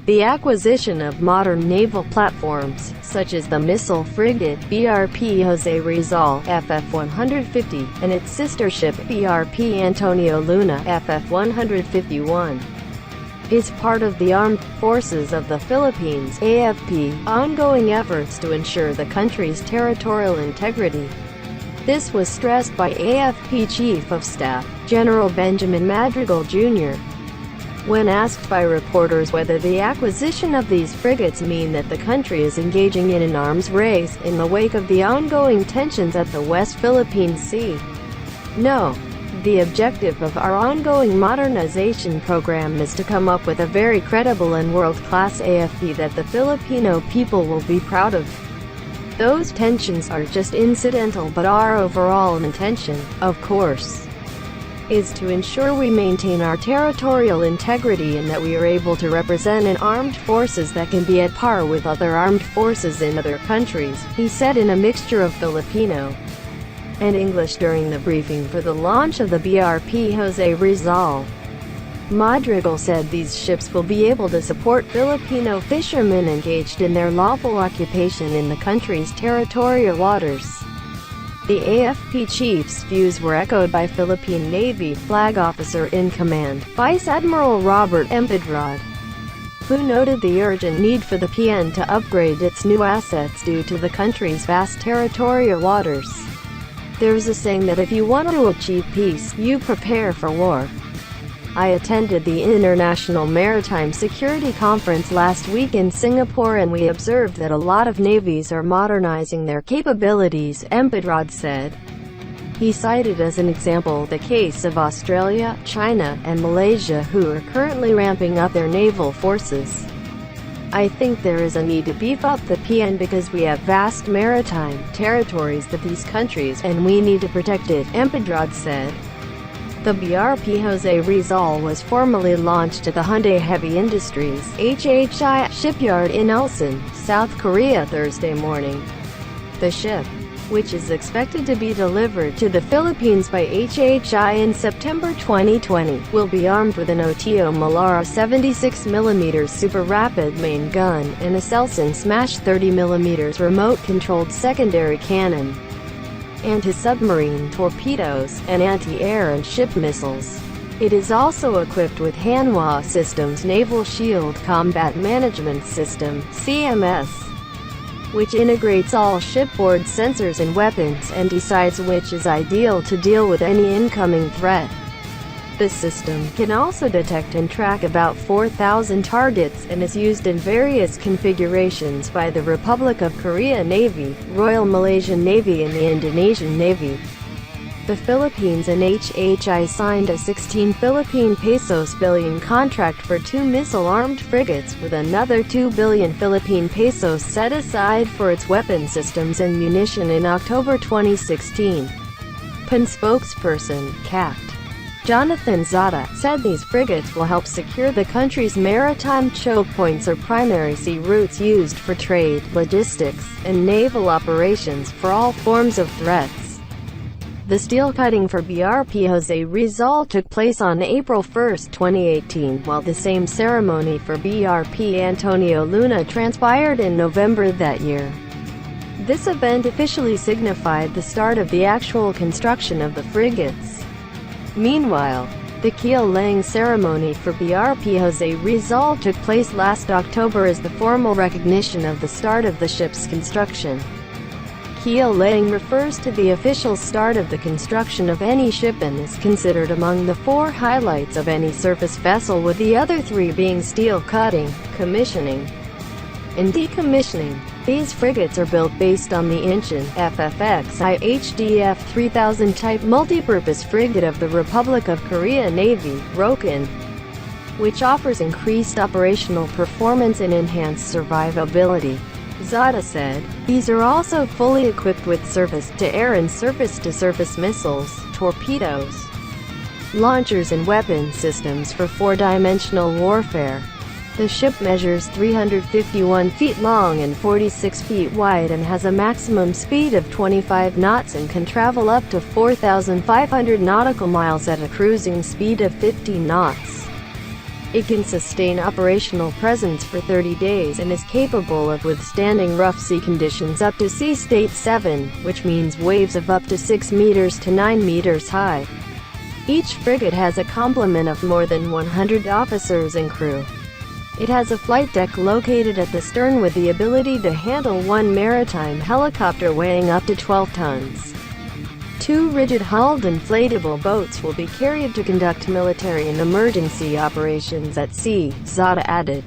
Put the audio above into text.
The acquisition of modern naval platforms, such as the missile frigate BRP Jose Rizal FF-150, and its sister ship BRP Antonio Luna FF-151, is part of the Armed Forces of the Philippines (AFP) ongoing efforts to ensure the country's territorial integrity. This was stressed by AFP Chief of Staff, General Benjamin Madrigal Jr. when asked by reporters whether the acquisition of these frigates mean that the country is engaging in an arms race in the wake of the ongoing tensions at the West Philippine Sea. No. The objective of our ongoing modernization program is to come up with a very credible and world-class AFP that the Filipino people will be proud of. Those tensions are just incidental, but our overall intention, of course, is to ensure we maintain our territorial integrity and that we are able to represent an armed forces that can be at par with other armed forces in other countries, he said in a mixture of Filipino and English during the briefing for the launch of the BRP Jose Rizal. Madrigal said these ships will be able to support Filipino fishermen engaged in their lawful occupation in the country's territorial waters. The AFP chief's views were echoed by Philippine Navy Flag Officer in Command, Vice Admiral Robert M. Pedrad, who noted the urgent need for the PN to upgrade its new assets due to the country's vast territorial waters. There's a saying that if you want to achieve peace, you prepare for war. I attended the International Maritime Security Conference last week in Singapore and we observed that a lot of navies are modernizing their capabilities, Pedrad said. He cited as an example the case of Australia, China, and Malaysia, who are currently ramping up their naval forces. I think there is a need to beef up the PN because we have vast maritime territories that these countries, and we need to protect it, Pedrad said. The BRP Jose Rizal was formally launched at the Hyundai Heavy Industries (HHI) shipyard in Ulsan, South Korea Thursday morning. The ship, which is expected to be delivered to the Philippines by HHI in September 2020, will be armed with an Oteo Malara 76mm Super Rapid main gun and a Selson Smash 30mm remote-controlled secondary cannon, anti-submarine torpedoes, and anti-air and ship missiles. It is also equipped with Hanwha Systems Naval Shield Combat Management System (CMS), which integrates all shipboard sensors and weapons and decides which is ideal to deal with any incoming threat. This system can also detect and track about 4,000 targets and is used in various configurations by the Republic of Korea Navy, Royal Malaysian Navy and the Indonesian Navy. The Philippines and HHI signed a 16 Philippine pesos billion contract for 2 missile-armed frigates with another 2 billion Philippine pesos set aside for its weapon systems and munition in October 2016. PAN spokesperson, Capt. Jonathan Zada, said these frigates will help secure the country's maritime choke points or primary sea routes used for trade, logistics, and naval operations for all forms of threats. The steel cutting for BRP Jose Rizal took place on April 1, 2018, while the same ceremony for BRP Antonio Luna transpired in November that year. This event officially signified the start of the actual construction of the frigates. Meanwhile, the keel-laying ceremony for BRP Jose Rizal took place last October as the formal recognition of the start of the ship's construction. Keel-laying refers to the official start of the construction of any ship and is considered among the 4 highlights of any surface vessel, with the other 3 being steel cutting, commissioning, and decommissioning. These frigates are built based on the Incheon FFXI HDF 3000 type multipurpose frigate of the Republic of Korea Navy, ROKN, which offers increased operational performance and enhanced survivability. Zada said, these are also fully equipped with surface-to-air and surface-to-surface missiles, torpedoes, launchers and weapon systems for 4-dimensional warfare. The ship measures 351 feet long and 46 feet wide and has a maximum speed of 25 knots and can travel up to 4,500 nautical miles at a cruising speed of 50 knots. It can sustain operational presence for 30 days and is capable of withstanding rough sea conditions up to sea state 7, which means waves of up to 6 meters to 9 meters high. Each frigate has a complement of more than 100 officers and crew. It has a flight deck located at the stern with the ability to handle one maritime helicopter weighing up to 12 tons. 2 rigid-hulled inflatable boats will be carried to conduct military and emergency operations at sea, Zada added.